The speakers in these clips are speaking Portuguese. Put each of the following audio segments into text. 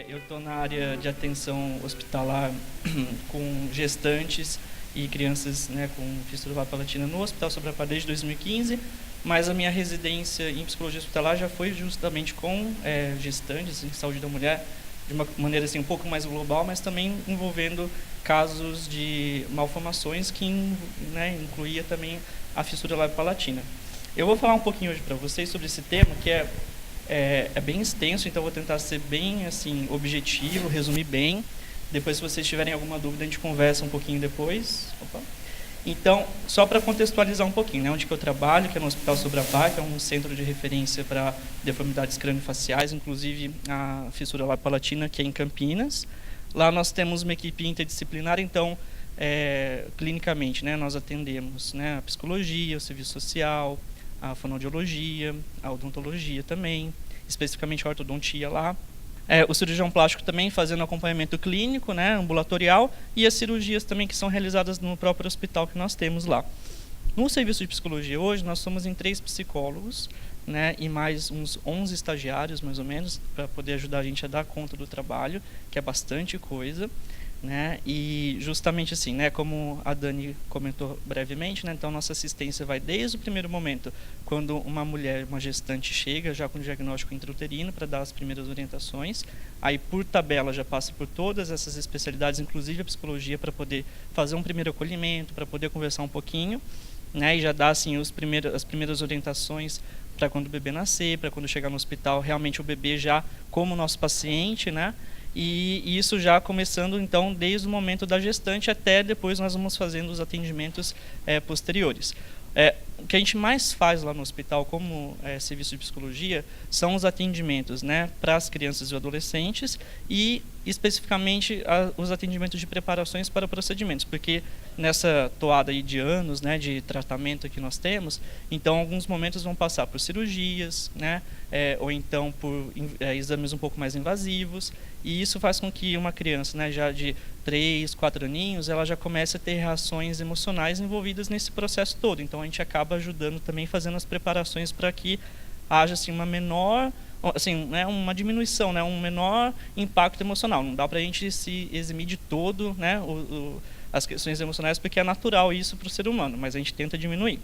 Eu estou na área de atenção hospitalar com gestantes e crianças, né, com fístula palatina no Hospital Sobre a Pá desde 2015, mas a minha residência em psicologia hospitalar já foi justamente com gestantes em saúde da mulher, de uma maneira assim, um pouco mais global, mas também envolvendo casos de malformações que incluía também a fissura palatina. Eu vou falar um pouquinho hoje para vocês sobre esse tema, que é bem extenso, então vou tentar ser bem assim, objetivo, resumir bem. Depois, se vocês tiverem alguma dúvida, a gente conversa um pouquinho depois. Opa. Então, só para contextualizar um pouquinho, né, onde que eu trabalho, que é no Hospital Sobre a Pá, que é um centro de referência para deformidades craniofaciais, inclusive a fissura palatina, que é em Campinas. Lá nós temos uma equipe interdisciplinar, então, clinicamente, né, nós atendemos, né, a psicologia, o serviço social, a fonoaudiologia, a odontologia também, especificamente a ortodontia lá. O cirurgião plástico também fazendo acompanhamento clínico, né, ambulatorial, e as cirurgias também que são realizadas no próprio hospital que nós temos lá. No serviço de psicologia hoje, nós somos em 3 psicólogos, né, e mais uns 11 estagiários, mais ou menos, para poder ajudar a gente a dar conta do trabalho, que é bastante coisa. Né? E justamente assim, né, como a Dani comentou brevemente, né, então nossa assistência vai desde o primeiro momento, quando uma mulher, uma gestante chega já com diagnóstico intrauterino para dar as primeiras orientações, aí por tabela já passa por todas essas especialidades, inclusive a psicologia, para poder fazer um primeiro acolhimento, para poder conversar um pouquinho, né, e já dar assim as primeiras orientações para quando o bebê nascer, para quando chegar no hospital, realmente o bebê já como nosso paciente, né? E isso já começando, então, desde o momento da gestante até depois nós vamos fazendo os atendimentos posteriores. O que a gente mais faz lá no hospital como serviço de psicologia são os atendimentos, né, para as crianças e adolescentes e especificamente os atendimentos de preparações para procedimentos, porque nessa toada aí de anos, né, de tratamento que nós temos, então alguns momentos vão passar por cirurgias, né, ou então por exames um pouco mais invasivos, e isso faz com que uma criança, né, já de 3, 4 aninhos, ela já comece a ter reações emocionais envolvidas nesse processo todo. Então a gente acaba ajudando também, fazendo as preparações para que haja assim uma menor, assim, né, uma diminuição, né, um menor impacto emocional. Não dá para a gente se eximir de todo, né, as questões emocionais, porque é natural isso para o ser humano, mas a gente tenta diminuir.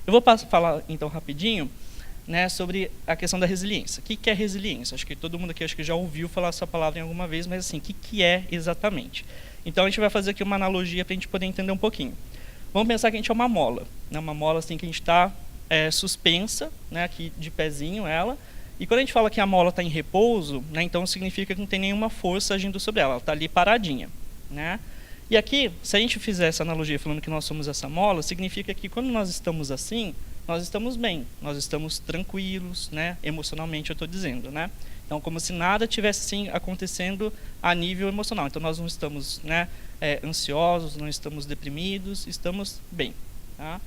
Eu vou falar então rapidinho, né, sobre a questão da resiliência. O que é resiliência? Acho que todo mundo aqui já ouviu falar essa palavra em alguma vez, mas assim, o que é exatamente? Então a gente vai fazer aqui uma analogia para a gente poder entender um pouquinho. Vamos pensar que a gente é uma mola, né, uma mola assim que a gente está suspensa, né, aqui de pezinho ela, e quando a gente fala que a mola está em repouso, né, então significa que não tem nenhuma força agindo sobre ela está ali paradinha, né? E aqui, se a gente fizer essa analogia falando que nós somos essa mola, significa que quando nós estamos assim, nós estamos bem, nós estamos tranquilos, né? Emocionalmente eu estou dizendo, né? Então, como se nada tivesse assim acontecendo a nível emocional. Então, nós não estamos, né, ansiosos, não estamos deprimidos, estamos bem. Tá?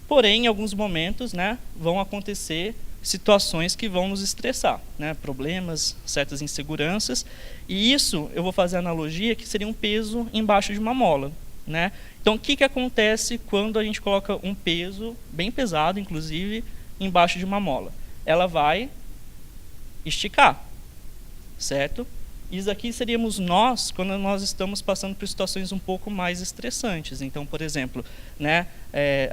Porém, em alguns momentos, né, vão acontecer situações que vão nos estressar, né? Problemas, certas inseguranças, e isso eu vou fazer a analogia que seria um peso embaixo de uma mola, né? Então, o que acontece quando a gente coloca um peso, bem pesado, inclusive, embaixo de uma mola? Ela vai esticar, certo? Isso aqui seríamos nós quando nós estamos passando por situações um pouco mais estressantes. Então, por exemplo, né,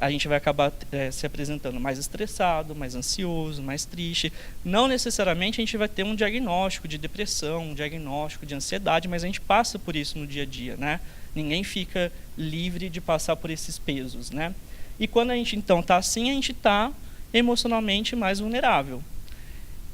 a gente vai acabar se apresentando mais estressado, mais ansioso, mais triste. Não necessariamente a gente vai ter um diagnóstico de depressão, um diagnóstico de ansiedade, mas a gente passa por isso no dia a dia, né? Ninguém fica livre de passar por esses pesos, né? E quando a gente então está assim, a gente está emocionalmente mais vulnerável.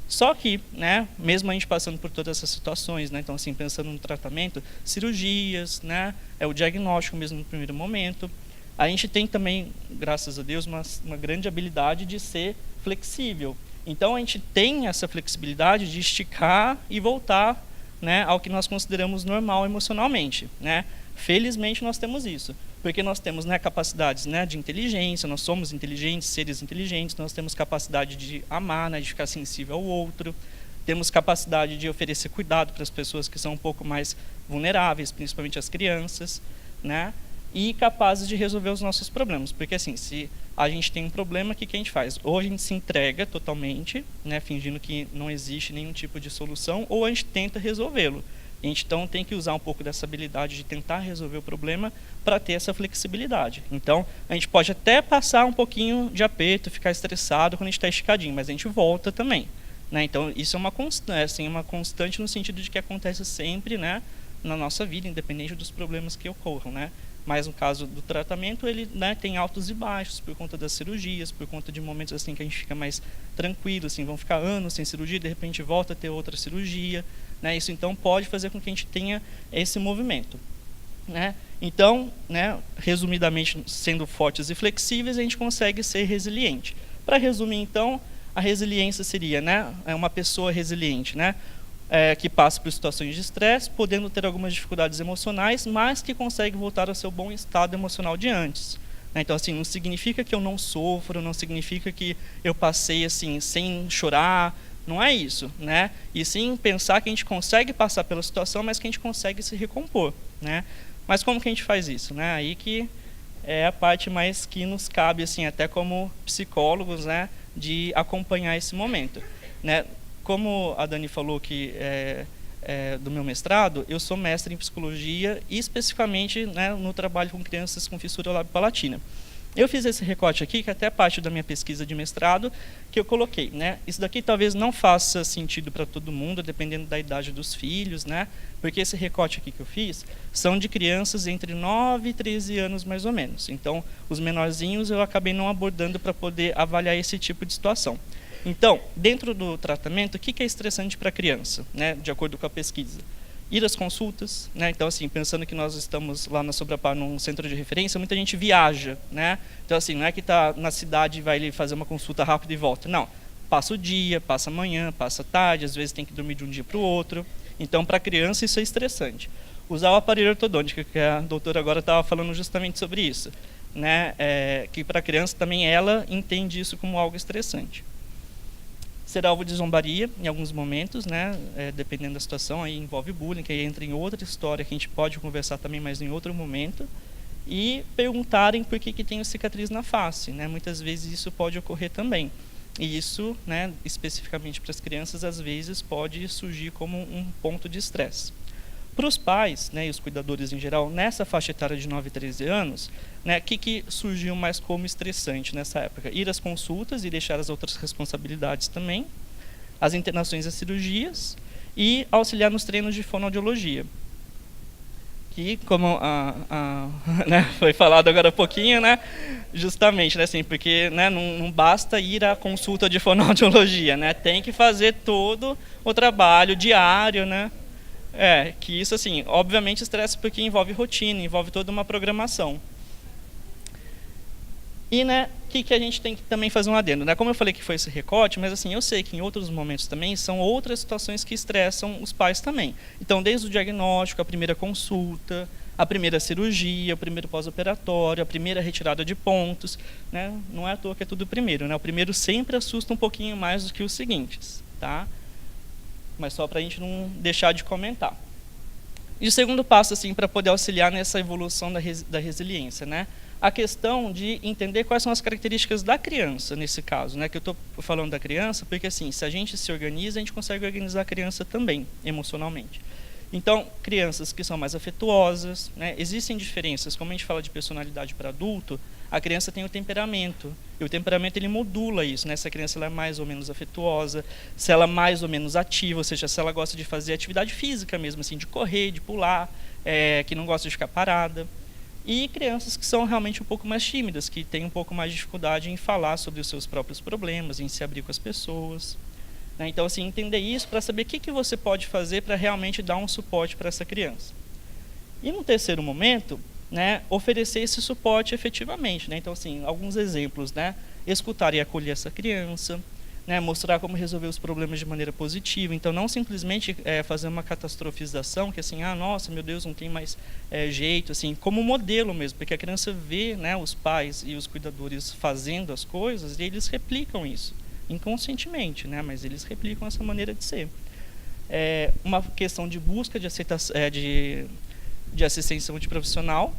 Só que, né, mesmo a gente passando por todas essas situações, né, então assim, pensando no tratamento, cirurgias, né, o diagnóstico mesmo no primeiro momento, a gente tem também, graças a Deus, uma grande habilidade de ser flexível. Então a gente tem essa flexibilidade de esticar e voltar, né, ao que nós consideramos normal emocionalmente, né? Felizmente nós temos isso, porque nós temos, né, capacidades, né, de inteligência, nós somos inteligentes, seres inteligentes, nós temos capacidade de amar, né, de ficar sensível ao outro, temos capacidade de oferecer cuidado para as pessoas que são um pouco mais vulneráveis, principalmente as crianças, né? e capazes de resolver os nossos problemas. Porque assim, se a gente tem um problema, o que a gente faz? Ou a gente se entrega totalmente, né, fingindo que não existe nenhum tipo de solução, ou a gente tenta resolvê-lo. A gente então tem que usar um pouco dessa habilidade de tentar resolver o problema para ter essa flexibilidade. Então, a gente pode até passar um pouquinho de aperto, ficar estressado quando a gente está esticadinho, mas a gente volta também, né? Então, isso é uma constante no sentido de que acontece sempre, né, na nossa vida, independente dos problemas que ocorram, né? Mas no caso do tratamento, ele, né, tem altos e baixos por conta das cirurgias, por conta de momentos assim que a gente fica mais tranquilo, assim, vão ficar anos sem cirurgia, de repente volta a ter outra cirurgia, né? Isso então pode fazer com que a gente tenha esse movimento, né? Então, né, resumidamente, sendo fortes e flexíveis, a gente consegue ser resiliente. Para resumir, então, a resiliência seria, né, uma pessoa resiliente, né, que passa por situações de estresse, podendo ter algumas dificuldades emocionais, mas que consegue voltar ao seu bom estado emocional de antes. Então, assim, não significa que eu não sofro, não significa que eu passei assim sem chorar, não é isso, né? E sim pensar que a gente consegue passar pela situação, mas que a gente consegue se recompor, né? Mas como que a gente faz isso, né? Aí que é a parte mais que nos cabe, assim, até como psicólogos, né, de acompanhar esse momento, né? Como a Dani falou que do meu mestrado, eu sou mestre em psicologia e especificamente, né, no trabalho com crianças com fissura lábio-palatina. Eu fiz esse recorte aqui, que é até parte da minha pesquisa de mestrado, que eu coloquei, né? Isso daqui talvez não faça sentido para todo mundo, dependendo da idade dos filhos, né? Porque esse recorte aqui que eu fiz são de crianças entre 9 e 13 anos, mais ou menos. Então, os menorzinhos eu acabei não abordando para poder avaliar esse tipo de situação. Então, dentro do tratamento, o que é estressante para a criança, né? De acordo com a pesquisa? Ir às consultas, né? Então, assim, pensando que nós estamos lá na Sobrapar, num centro de referência, muita gente viaja, né? Então, assim, não é que está na cidade e vai ali fazer uma consulta rápida e volta. Não, passa o dia, passa a manhã, passa a tarde, às vezes tem que dormir de um dia para o outro. Então, para a criança, isso é estressante. Usar o aparelho ortodôntico, que a doutora agora estava falando justamente sobre isso, né? Que para a criança também ela entende isso como algo estressante. Ser alvo de zombaria em alguns momentos, né, dependendo da situação, aí envolve bullying, que aí entra em outra história que a gente pode conversar também, mas em outro momento, e perguntarem por que tem cicatriz na face, né, muitas vezes isso pode ocorrer também, e isso, né, especificamente para as crianças, às vezes pode surgir como um ponto de estresse. Para os pais, né, e os cuidadores em geral, nessa faixa etária de 9 a 13 anos, né, que surgiu mais como estressante nessa época? Ir às consultas e deixar as outras responsabilidades também, as internações e as cirurgias, e auxiliar nos treinos de fonoaudiologia. Que, como né, foi falado agora há pouquinho, né, justamente, né, assim, porque, né, não basta ir à consulta de fonoaudiologia, né, tem que fazer todo o trabalho diário, né, que isso, assim, obviamente estressa porque envolve rotina, envolve toda uma programação. E, né, que a gente tem que também fazer um adendo, né? Como eu falei que foi esse recorte, mas assim, eu sei que em outros momentos também são outras situações que estressam os pais também. Então, desde o diagnóstico, a primeira consulta, a primeira cirurgia, o primeiro pós-operatório, a primeira retirada de pontos, né? Não é à toa que é tudo primeiro, né? O primeiro sempre assusta um pouquinho mais do que os seguintes, tá? Mas só para a gente não deixar de comentar. E o segundo passo, assim, para poder auxiliar nessa evolução da resiliência, né? A questão de entender quais são as características da criança, nesse caso, né? Que eu estou falando da criança, porque, assim, se a gente se organiza, a gente consegue organizar a criança também, emocionalmente. Então, crianças que são mais afetuosas, né? Existem diferenças, como a gente fala de personalidade para adulto, a criança tem o temperamento, e o temperamento ele modula isso, né? Se a criança ela é mais ou menos afetuosa, se ela é mais ou menos ativa, ou seja, se ela gosta de fazer atividade física mesmo, assim, de correr, de pular, que não gosta de ficar parada. E crianças que são realmente um pouco mais tímidas, que têm um pouco mais de dificuldade em falar sobre os seus próprios problemas, em se abrir com as pessoas. Então, assim, entender isso para saber o que você pode fazer para realmente dar um suporte para essa criança. E no terceiro momento, né, oferecer esse suporte efetivamente, né? Então, assim, alguns exemplos, né? Escutar e acolher essa criança, né? Mostrar como resolver os problemas de maneira positiva. Então, não simplesmente fazer uma catastrofização, que assim, nossa, meu Deus, não tem mais jeito, assim, como modelo mesmo, porque a criança vê, né, os pais e os cuidadores fazendo as coisas e eles replicam isso, inconscientemente, né? Mas eles replicam essa maneira de ser. Uma questão de busca de aceitação, de assistência multiprofissional,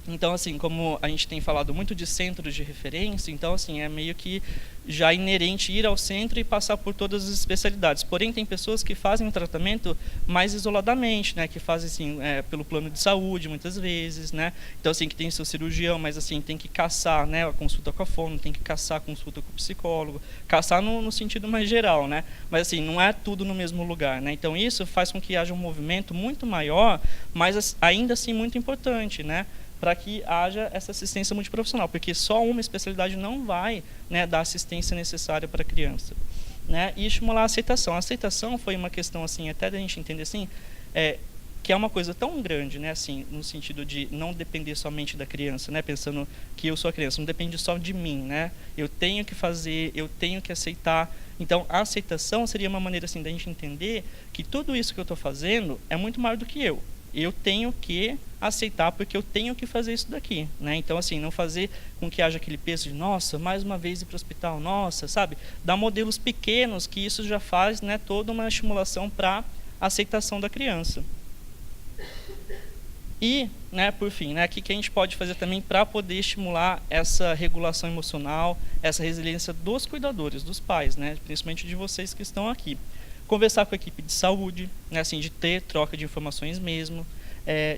Então, assim, como a gente tem falado muito de centros de referência, então, assim, é meio que já inerente ir ao centro e passar por todas as especialidades. Porém, tem pessoas que fazem o tratamento mais isoladamente, né, que fazem, assim, pelo plano de saúde, muitas vezes, né. Então, assim, que tem seu cirurgião, mas, assim, tem que caçar, né, a consulta com a fono, tem que caçar a consulta com o psicólogo, caçar no sentido mais geral, né. Mas, assim, não é tudo no mesmo lugar, né. Então, isso faz com que haja um movimento muito maior, mas ainda assim muito importante, né, para que haja essa assistência multiprofissional, porque só uma especialidade não vai, né, dar a assistência necessária para a criança, né, e estimular a aceitação. A aceitação foi uma questão, assim, até da gente entender, assim, que é uma coisa tão grande, né, assim, no sentido de não depender somente da criança, né, pensando que eu sou a criança, não depende só de mim, né, eu tenho que fazer, eu tenho que aceitar. Então, a aceitação seria uma maneira, assim, da gente entender que tudo isso que eu estou fazendo é muito maior do que eu tenho que aceitar porque eu tenho que fazer isso daqui, né? Então, assim, não fazer com que haja aquele peso de, nossa, mais uma vez ir para o hospital, nossa, sabe? Dar modelos pequenos, que isso já faz, né, toda uma estimulação para a aceitação da criança. E, né, por fim, né, o que a gente pode fazer também para poder estimular essa regulação emocional, essa resiliência dos cuidadores, dos pais, né, principalmente de vocês que estão aqui. Conversar com a equipe de saúde, né, assim, de ter troca de informações mesmo,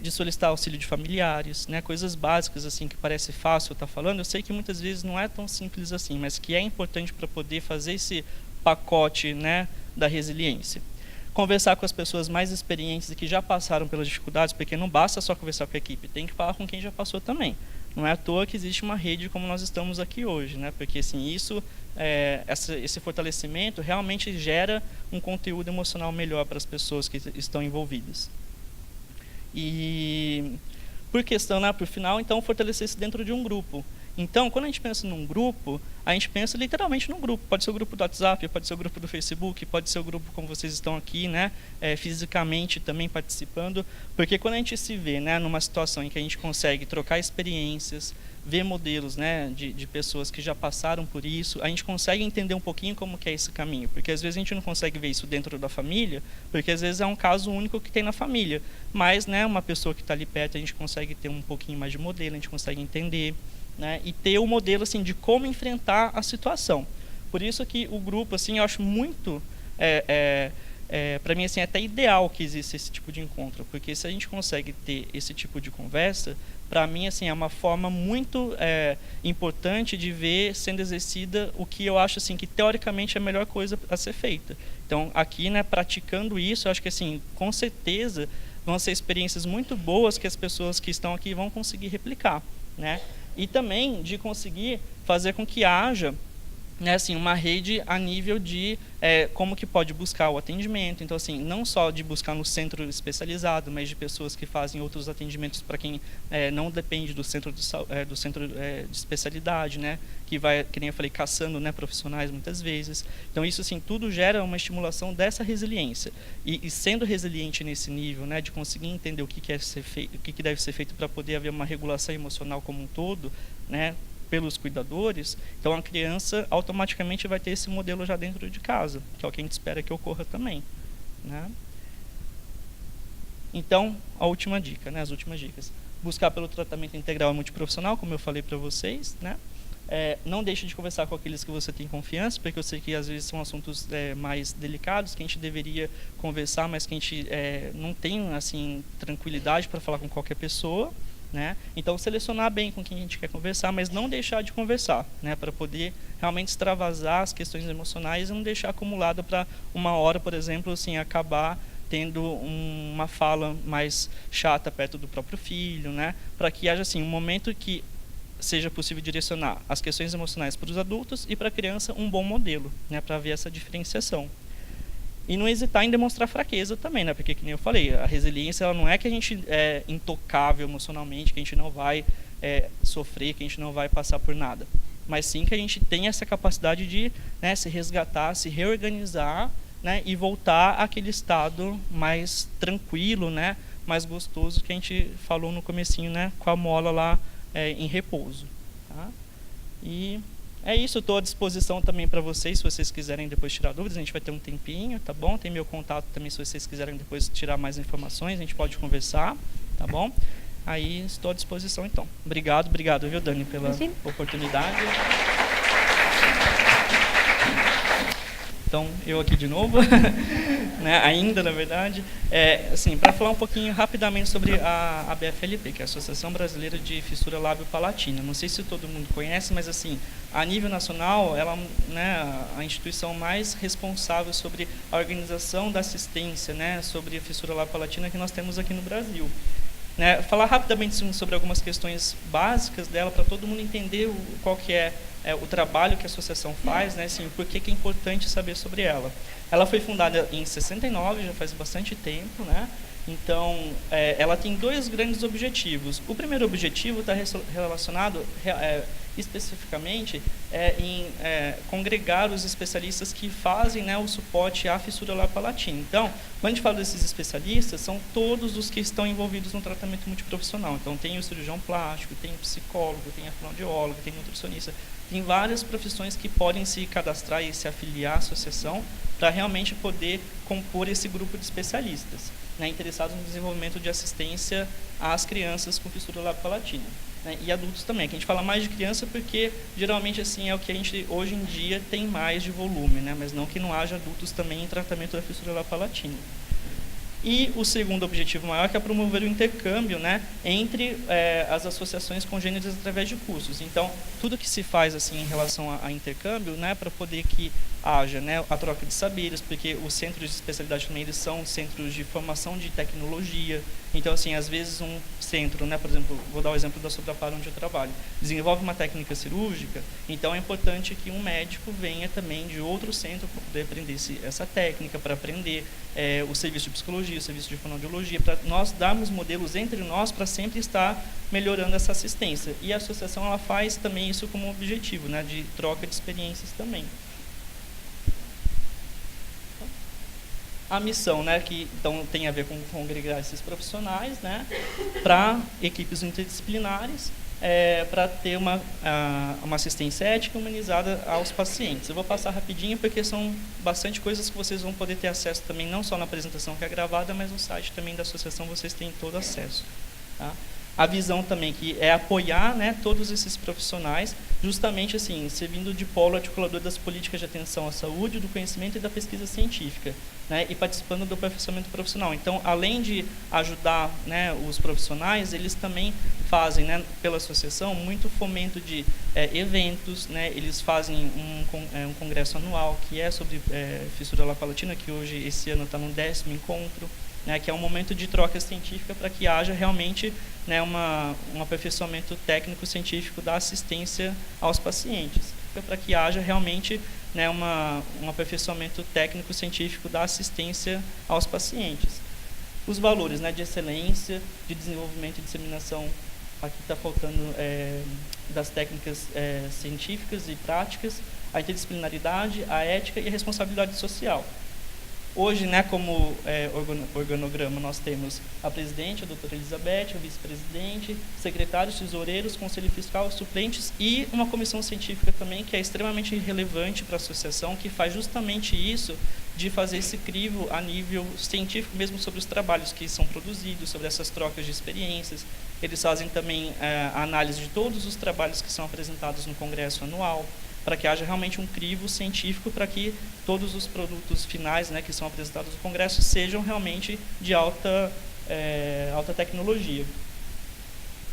de solicitar auxílio de familiares, né, coisas básicas assim que parece fácil estar falando. Eu sei que muitas vezes não é tão simples assim, mas que é importante para poder fazer esse pacote, né, da resiliência. Conversar com as pessoas mais experientes e que já passaram pelas dificuldades, porque não basta só conversar com a equipe, tem que falar com quem já passou também. Não é à toa que existe uma rede como nós estamos aqui hoje, né? Porque assim, esse fortalecimento realmente gera um conteúdo emocional melhor para as pessoas que estão envolvidas. E por questão, né, por final, então fortalecer-se dentro de um grupo. Então, quando a gente pensa num grupo, a gente pensa literalmente num grupo. Pode ser o grupo do WhatsApp, pode ser o grupo do Facebook, pode ser o grupo como vocês estão aqui, né, fisicamente também participando. Porque quando a gente se vê, né, numa situação em que a gente consegue trocar experiências, ver modelos, né, de pessoas que já passaram por isso, a gente consegue entender um pouquinho como que é esse caminho. Porque às vezes a gente não consegue ver isso dentro da família, porque às vezes é um caso único que tem na família. Mas, né, uma pessoa que está ali perto, a gente consegue ter um pouquinho mais de modelo, a gente consegue entender, né, e ter o modelo assim de como enfrentar a situação. Por isso que o grupo, assim, eu acho muito, para mim, assim, é até ideal que exista esse tipo de encontro, porque se a gente consegue ter esse tipo de conversa, para mim, assim, é uma forma muito importante de ver sendo exercida o que eu acho, assim, que teoricamente é a melhor coisa a ser feita. Então, aqui, né, praticando isso, eu acho que, assim, com certeza vão ser experiências muito boas que as pessoas que estão aqui vão conseguir replicar, né? E também de conseguir fazer com que haja, né, assim, uma rede a nível de como que pode buscar o atendimento. Então, assim, não só de buscar no centro especializado, mas de pessoas que fazem outros atendimentos para quem não depende do centro de especialidade, né, que vai, que nem eu falei, caçando, né, profissionais muitas vezes. Então, isso, assim, tudo gera uma estimulação dessa resiliência. E sendo resiliente nesse nível, né, de conseguir entender o que é ser feito, o que deve ser feito para poder haver uma regulação emocional como um todo, né, pelos cuidadores, então a criança automaticamente vai ter esse modelo já dentro de casa, que é o que a gente espera que ocorra também, né? Então, a última dica, né, as últimas dicas. Buscar pelo tratamento integral e multiprofissional, como eu falei para vocês, né? Não deixe de conversar com aqueles que você tem confiança, porque eu sei que às vezes são assuntos mais delicados, que a gente deveria conversar, mas que a gente não tem, assim, tranquilidade para falar com qualquer pessoa, né? Então, selecionar bem com quem a gente quer conversar, mas não deixar de conversar, né? Para poder realmente extravasar as questões emocionais e não deixar acumulada para uma hora, por exemplo, assim, acabar tendo uma fala mais chata perto do próprio filho, né? Para que haja, assim, um momento que seja possível direcionar as questões emocionais para os adultos e para a criança um bom modelo, né? Para ver essa diferenciação. E não hesitar em demonstrar fraqueza também, né? Porque, que nem eu falei, a resiliência ela não é que a gente é intocável emocionalmente, que a gente não vai sofrer, que a gente não vai passar por nada. Mas sim que a gente tem essa capacidade de, né, se resgatar, se reorganizar, né, e voltar àquele estado mais tranquilo, né, mais gostoso que a gente falou no comecinho, né, com a mola lá em repouso. Tá? E é isso, eu estou à disposição também para vocês, se vocês quiserem depois tirar dúvidas, a gente vai ter um tempinho, tá bom? Tem meu contato também, se vocês quiserem depois tirar mais informações, a gente pode conversar, tá bom? aí estou à disposição, então. Obrigado, viu, Dani, pela oportunidade. Então, eu aqui de novo, né, ainda, na verdade. Assim, para falar um pouquinho rapidamente sobre a ABFLP, que é a Associação Brasileira de Fissura Lábio-Palatina. Não sei se todo mundo conhece, mas, assim, a nível nacional, ela, né, a instituição mais responsável sobre a organização da assistência, né, sobre a fissura lábio-palatina que nós temos aqui no Brasil. Né, falar rapidamente sobre algumas questões básicas dela, para todo mundo entender qual que é o trabalho que a associação faz, né, assim, por que é importante saber sobre ela. Ela foi fundada em 69, já faz bastante tempo, né? Então, ela tem dois grandes objetivos. O primeiro objetivo está relacionado especificamente em congregar os especialistas que fazem, né, o suporte à fissura lábio-palatina. Então, quando a gente fala desses especialistas, são todos os que estão envolvidos no tratamento multiprofissional. Então, tem o cirurgião plástico, tem o psicólogo, tem a fonoaudióloga, tem o nutricionista. Tem várias profissões que podem se cadastrar e se afiliar à associação para realmente poder compor esse grupo de especialistas, né, interessados no desenvolvimento de assistência às crianças com fissura lábio-palatina, né, e adultos também. Que a gente fala mais de criança porque geralmente assim é o que a gente hoje em dia tem mais de volume, né, mas não que não haja adultos também em tratamento da fissura lábio-palatina. E o segundo objetivo maior que é promover o intercâmbio, né, entre as associações congêneres através de cursos. Então, tudo que se faz assim em relação a intercâmbio, né, para poder que haja, né, a troca de saberes, porque os centros de especialidade também eles são centros de formação de tecnologia. Então, assim, às vezes um centro, né, por exemplo, vou dar o exemplo da Sobrapar onde eu trabalho, desenvolve uma técnica cirúrgica, então é importante que um médico venha também de outro centro para poder aprender essa técnica, para aprender o serviço de psicologia, o serviço de fonoaudiologia, para nós darmos modelos entre nós para sempre estar melhorando essa assistência. E a associação ela faz também isso como objetivo, né, de troca de experiências também. A missão, né, que então tem a ver com congregar esses profissionais, né, para equipes interdisciplinares, para ter uma assistência ética humanizada aos pacientes. Eu vou passar rapidinho porque são bastante coisas que vocês vão poder ter acesso também, não só na apresentação que é gravada, mas no site também da associação vocês têm todo acesso. Tá? A visão também que é apoiar, né, todos esses profissionais, justamente assim, servindo de polo articulador das políticas de atenção à saúde, do conhecimento e da pesquisa científica, né, e participando do aperfeiçoamento profissional. Então, além de ajudar, né, os profissionais, eles também fazem, né, pela associação, muito fomento de eventos, né, eles fazem um congresso anual que é sobre fissura lábio-palatina, que hoje, esse ano, está no 10º encontro, né, que é um momento de troca científica para que haja realmente, né, um aperfeiçoamento técnico-científico da assistência aos pacientes, para que haja realmente, né, um aperfeiçoamento técnico-científico da assistência aos pacientes. Os valores, né, de excelência, de desenvolvimento e disseminação, aqui está faltando das técnicas científicas e práticas, a interdisciplinaridade, a ética e a responsabilidade social. Hoje, né, como organograma, nós temos a presidente, a doutora Elizabeth, o vice-presidente, secretários, tesoureiros, conselho fiscal, suplentes e uma comissão científica também, que é extremamente relevante para a associação, que faz justamente isso, de fazer esse crivo a nível científico mesmo sobre os trabalhos que são produzidos, sobre essas trocas de experiências. Eles fazem também a análise de todos os trabalhos que são apresentados no congresso anual, para que haja realmente um crivo científico para que todos os produtos finais, né, que são apresentados no Congresso sejam realmente de alta tecnologia.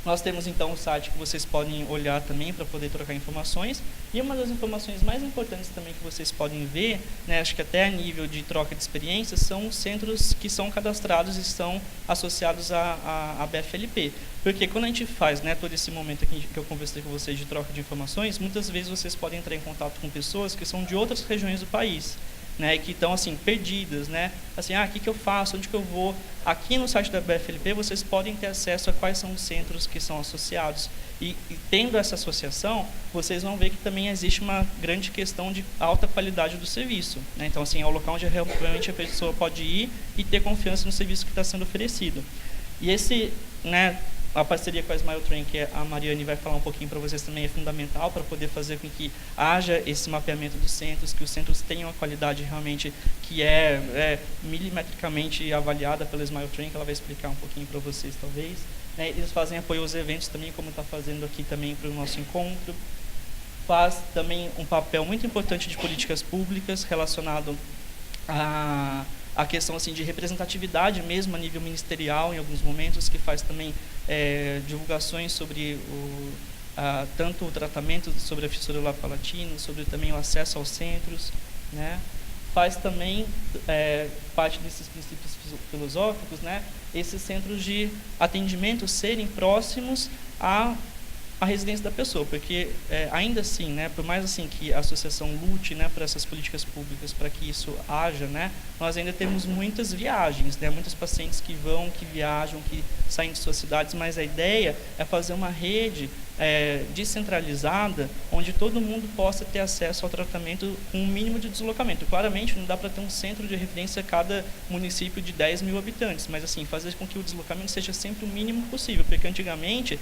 Nós temos, então, o site que vocês podem olhar também para poder trocar informações. E uma das informações mais importantes também que vocês podem ver, né, acho que até a nível de troca de experiências, são os centros que são cadastrados e estão associados à BFLP. Porque quando a gente faz, né, todo esse momento aqui que eu conversei com vocês de troca de informações, muitas vezes vocês podem entrar em contato com pessoas que são de outras regiões do país, né, que estão assim perdidas, né, assim, o que eu faço, onde que eu vou? Aqui no site da BFLP vocês podem ter acesso a quais são os centros que são associados e tendo essa associação, vocês vão ver que também existe uma grande questão de alta qualidade do serviço, né? Então, assim, é o local onde realmente a pessoa pode ir e ter confiança no serviço que está sendo oferecido. E esse, né, a parceria com a Smile Train, que a Mariane vai falar um pouquinho para vocês também, é fundamental para poder fazer com que haja esse mapeamento dos centros, que os centros tenham a qualidade realmente que é milimetricamente avaliada pela Smile Train, que ela vai explicar um pouquinho para vocês, talvez. né? Eles fazem apoio aos eventos também, como está fazendo aqui também para o nosso encontro. Faz também um papel muito importante de políticas públicas relacionado a questão assim de representatividade mesmo a nível ministerial em alguns momentos, que faz também divulgações sobre tanto o tratamento sobre a fissura labial-palatina, sobre também o acesso aos centros, né? Faz também parte desses princípios filosóficos, né? Esses centros de atendimento serem próximos à residência da pessoa, porque ainda assim, né, por mais assim que a associação lute, né, por essas políticas públicas, para que isso haja, né, nós ainda temos muitas viagens, né, muitos pacientes que vão, que viajam, que saem de suas cidades, mas a ideia é fazer uma rede descentralizada, onde todo mundo possa ter acesso ao tratamento com um mínimo de deslocamento. Claramente, não dá para ter um centro de referência a cada município de 10 mil habitantes, mas assim, fazer com que o deslocamento seja sempre o mínimo possível, porque antigamente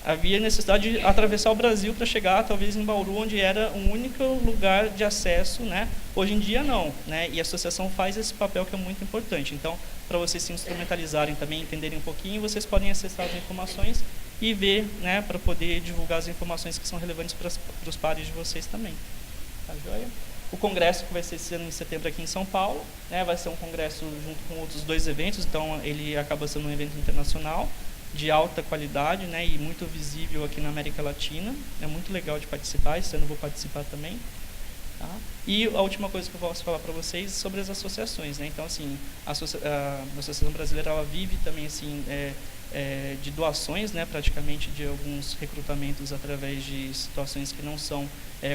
havia necessidade de atravessar o Brasil para chegar, talvez, em Bauru, onde era o único lugar de acesso, né? Hoje em dia, não, né? E a associação faz esse papel que é muito importante. Então, para vocês se instrumentalizarem também, entenderem um pouquinho, vocês podem acessar as informações e ver, né? Para poder divulgar as informações que são relevantes para os pares de vocês também. Tá joia? O congresso, que vai ser esse ano em setembro aqui em São Paulo, né? Vai ser um congresso junto com outros 2 eventos, então ele acaba sendo um evento internacional, de alta qualidade, né, e muito visível aqui na América Latina. É muito legal de participar, esse ano eu vou participar também. Tá? E a última coisa que eu posso falar para vocês é sobre as associações, né? Então, assim, a Associação Brasileira, ela vive também assim, de doações, né, praticamente, de alguns recrutamentos através de situações que não são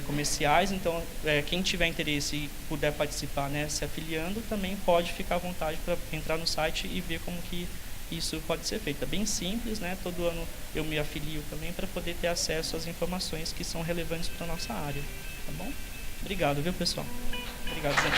comerciais. Então, quem tiver interesse e puder participar, né, se afiliando, também pode ficar à vontade para entrar no site e ver como que isso pode ser feito. É bem simples, né? Todo ano eu me afilio também para poder ter acesso às informações que são relevantes para a nossa área. Tá bom? Obrigado, viu, pessoal? Obrigado, gente.